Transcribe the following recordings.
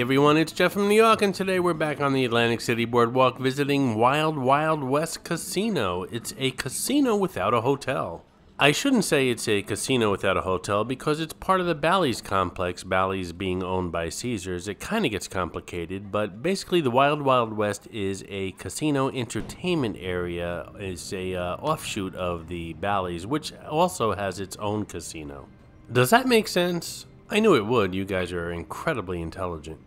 everyone, it's Jeff from New York, and today we're back on the Atlantic City Boardwalk visiting Wild Wild West Casino. It's a casino without a hotel. I shouldn't say it's a casino without a hotel because it's part of the Bally's complex, Bally's being owned by Caesars. It kind of gets complicated, but basically the Wild Wild West is a casino entertainment area. It's a offshoot of the Bally's, which also has its own casino. Does that make sense? I knew it would. You guys are incredibly intelligent.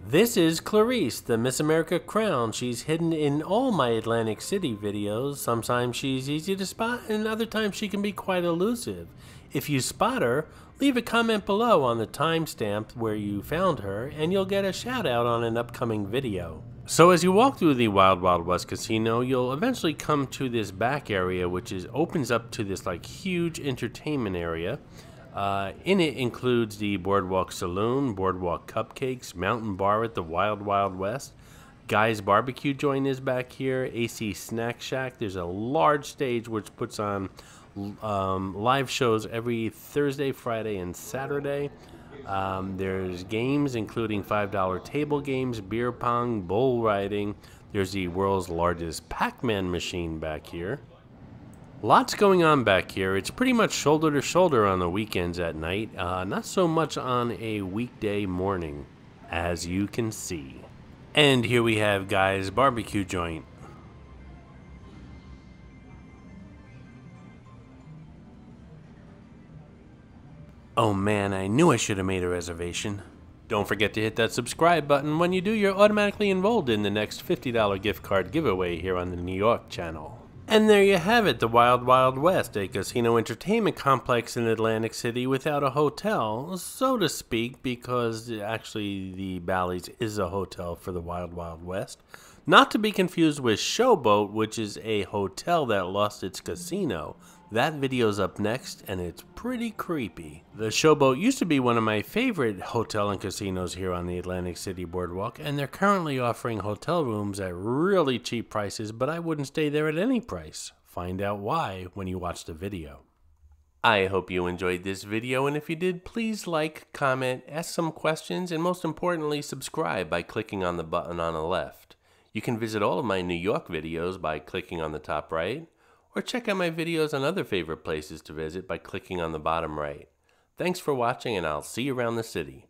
This is Clarice, the Miss America crown. She's hidden in all my Atlantic City videos. Sometimes she's easy to spot, and other times she can be quite elusive. If you spot her, leave a comment below on the timestamp where you found her, and you'll get a shout out on an upcoming video. So as you walk through the Wild Wild West Casino, you'll eventually come to this back area, which opens up to this like huge entertainment area. In it includes the Boardwalk Saloon, Boardwalk Cupcakes, Mountain Bar at the Wild Wild West. Guy's Barbecue Joint is back here, AC Snack Shack. There's a large stage which puts on live shows every Thursday, Friday, and Saturday. There's games including $5 table games, beer pong, bull riding. There's the world's largest Pac-Man machine back here. Lots going on back here. It's pretty much shoulder to shoulder on the weekends at night, not so much on a weekday morning, as you can see. And here we have Guy's Barbecue Joint. Oh man, I knew I should have made a reservation. Don't forget to hit that subscribe button. When you do, you're automatically enrolled in the next $50 gift card giveaway here on the New York channel. And there you have it, the Wild Wild West, a casino entertainment complex in Atlantic City without a hotel, so to speak, because actually the Bally's is a hotel for the Wild Wild West. Not to be confused with Showboat, which is a hotel that lost its casino. That video's up next, and it's pretty creepy. The Showboat used to be one of my favorite hotel and casinos here on the Atlantic City Boardwalk, and they're currently offering hotel rooms at really cheap prices, but I wouldn't stay there at any price. Find out why when you watch the video. I hope you enjoyed this video, and if you did, please like, comment, ask some questions, and most importantly, subscribe by clicking on the button on the left. You can visit all of my New York videos by clicking on the top right, or check out my videos on other favorite places to visit by clicking on the bottom right. Thanks for watching, and I'll see you around the city.